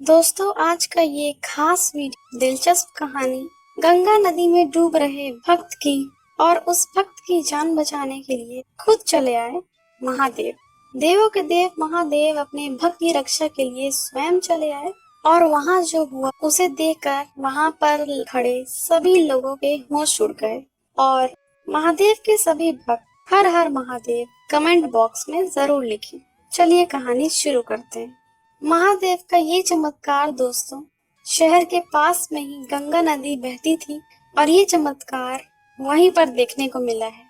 दोस्तों, आज का ये खास वीडियो दिलचस्प कहानी गंगा नदी में डूब रहे भक्त की और उस भक्त की जान बचाने के लिए खुद चले आए महादेव। देवों के देव महादेव अपने भक्त की रक्षा के लिए स्वयं चले आए और वहाँ जो हुआ उसे देखकर वहाँ पर खड़े सभी लोगों के होश उड़ गए और महादेव के सभी भक्त हर हर महादेव कमेंट बॉक्स में जरूर लिखें। चलिए कहानी शुरू करते हैं। महादेव का ये चमत्कार दोस्तों, शहर के पास में ही गंगा नदी बहती थी और ये चमत्कार वहीं पर देखने को मिला है।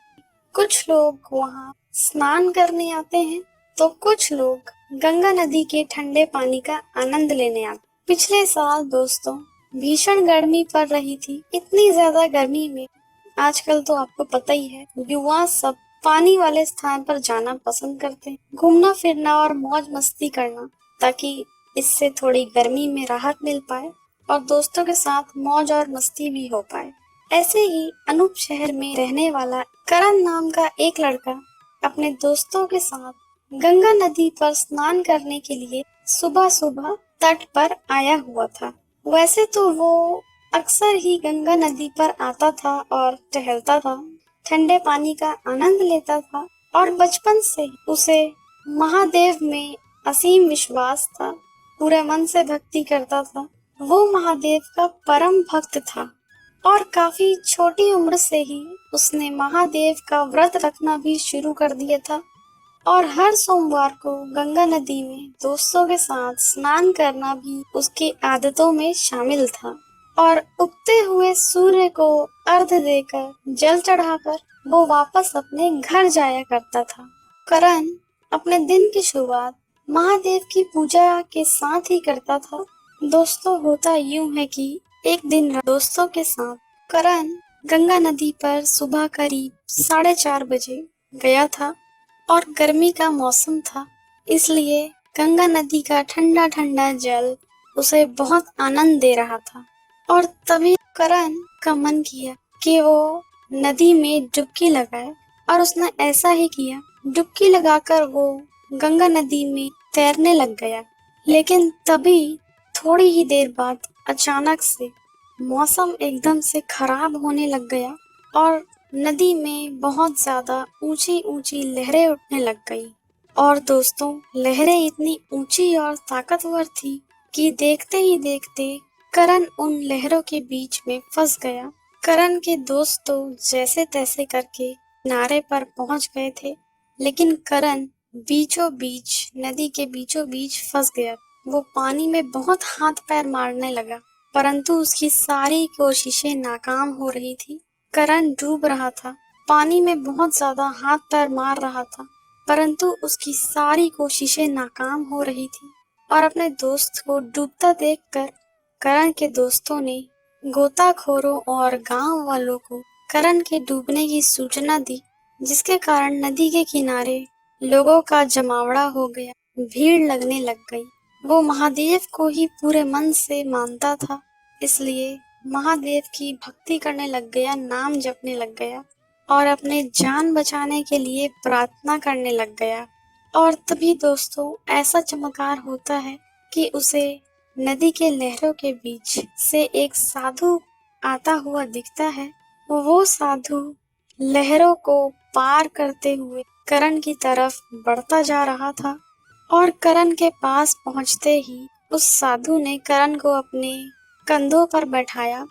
कुछ लोग वहाँ स्नान करने आते हैं तो कुछ लोग गंगा नदी के ठंडे पानी का आनंद लेने आते। पिछले साल दोस्तों भीषण गर्मी पड़ रही थी। इतनी ज्यादा गर्मी में आजकल तो आपको पता ही है, युवा सब पानी वाले स्थान पर जाना पसंद करते हैं, घूमना फिरना और मौज मस्ती करना, ताकि इससे थोड़ी गर्मी में राहत मिल पाए और दोस्तों के साथ मौज और मस्ती भी हो पाए। ऐसे ही अनूप शहर में रहने वाला करण नाम का एक लड़का अपने दोस्तों के साथ गंगा नदी पर स्नान करने के लिए सुबह सुबह तट पर आया हुआ था। वैसे तो वो अक्सर ही गंगा नदी पर आता था और टहलता था, ठंडे पानी का आनंद लेता था और बचपन से उसे महादेव में असीम विश्वास था, पूरे मन से भक्ति करता था। वो महादेव का परम भक्त था और काफी छोटी उम्र से ही उसने महादेव का व्रत रखना भी शुरू कर दिया था और हर सोमवार को गंगा नदी में दोस्तों के साथ स्नान करना भी उसकी आदतों में शामिल था। और उगते हुए सूर्य को अर्घ्य देकर जल चढ़ाकर वो वापस अपने घर जाया करता था। करण अपने दिन की शुरुआत महादेव की पूजा के साथ ही करता था। दोस्तों, होता यूं है कि एक दिन दोस्तों के साथ करण गंगा नदी पर सुबह करीब 4:30 बजे गया था और गर्मी का मौसम था, इसलिए गंगा नदी का ठंडा ठंडा जल उसे बहुत आनंद दे रहा था। और तभी करण का मन किया कि वो नदी में डुबकी लगाए और उसने ऐसा ही किया। डुबकी लगाकर वो गंगा नदी में तैरने लग गया। लेकिन तभी थोड़ी ही देर बाद अचानक से मौसम एकदम से खराब होने लग गया और नदी में बहुत ज्यादा ऊंची ऊंची लहरें उठने लग गई। और दोस्तों, लहरें इतनी ऊंची और ताकतवर थी कि देखते ही देखते करण उन लहरों के बीच में फंस गया। करण के दोस्त तो जैसे तैसे करके किनारे पर पहुंच गए थे, लेकिन करण बीचों बीच नदी के बीचों बीच फंस गया। वो पानी में बहुत हाथ पैर मारने लगा, परंतु उसकी सारी कोशिशें नाकाम हो रही थी। करण डूब रहा था, पानी में बहुत ज्यादा हाथ पैर मार रहा था, परंतु उसकी सारी कोशिशें नाकाम हो रही थी। और अपने दोस्त को डूबता देखकर करण के दोस्तों ने गोताखोरों और गांव वालों को करण के डूबने की सूचना दी, जिसके कारण नदी के किनारे लोगों का जमावड़ा हो गया, भीड़ लगने लग गई। वो महादेव को ही पूरे मन से मानता था, इसलिए महादेव की भक्ति करने लग गया, नाम जपने लग गया और अपने जान बचाने के लिए प्रार्थना करने लग गया। और तभी दोस्तों ऐसा चमत्कार होता है कि उसे नदी के लहरों के बीच से एक साधु आता हुआ दिखता है। वो साधु लहरों को पार करते हुए करण की तरफ बढ़ता जा रहा था और करण के पास पहुंचते ही उस साधु ने करण को अपने कंधों पर बैठाया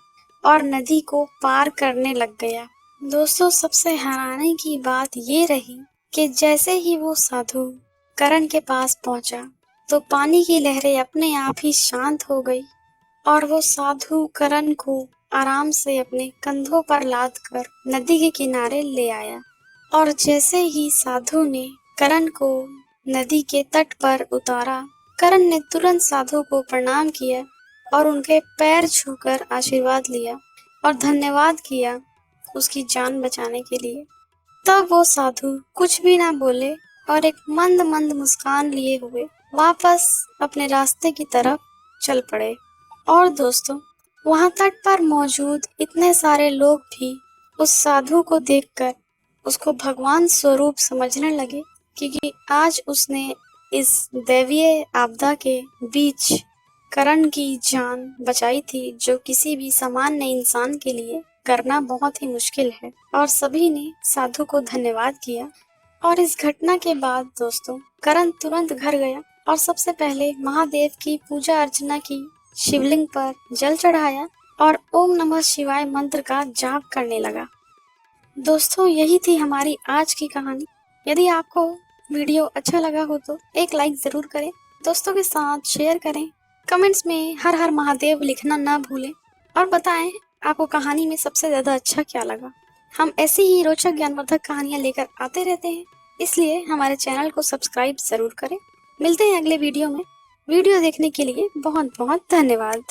और नदी को पार करने लग गया। दोस्तों, सबसे हैरानी की बात ये रही कि जैसे ही वो साधु करण के पास पहुंचा तो पानी की लहरें अपने आप ही शांत हो गई और वो साधु करण को आराम से अपने कंधों पर लाद कर नदी के किनारे ले आया। और जैसे ही साधु ने करण को नदी के तट पर उतारा, करण ने तुरंत साधु को प्रणाम किया और उनके पैर छूकर आशीर्वाद लिया और धन्यवाद किया उसकी जान बचाने के लिए। तब वो साधु कुछ भी ना बोले और एक मंद मंद मुस्कान लिए हुए वापस अपने रास्ते की तरफ चल पड़े। और दोस्तों, वहां तट पर मौजूद इतने सारे लोग भी उस साधु को देखकर उसको भगवान स्वरूप समझने लगे, क्योंकि आज उसने इस दैवीय आपदा के बीच करण की जान बचाई थी, जो किसी भी सामान्य इंसान के लिए करना बहुत ही मुश्किल है। और सभी ने साधु को धन्यवाद किया। और इस घटना के बाद दोस्तों करण तुरंत घर गया और सबसे पहले महादेव की पूजा अर्चना की, शिवलिंग पर जल चढ़ाया और ओम नमः शिवाय मंत्र का जाप करने लगा। दोस्तों यही थी हमारी आज की कहानी। यदि आपको वीडियो अच्छा लगा हो तो एक लाइक जरूर करें, दोस्तों के साथ शेयर करें, कमेंट्स में हर हर महादेव लिखना ना भूलें और बताएं आपको कहानी में सबसे ज्यादा अच्छा क्या लगा। हम ऐसी ही रोचक ज्ञानवर्धक कहानियां लेकर आते रहते हैं, इसलिए हमारे चैनल को सब्सक्राइब जरूर करें। मिलते हैं अगले वीडियो में। वीडियो देखने के लिए बहुत बहुत धन्यवाद।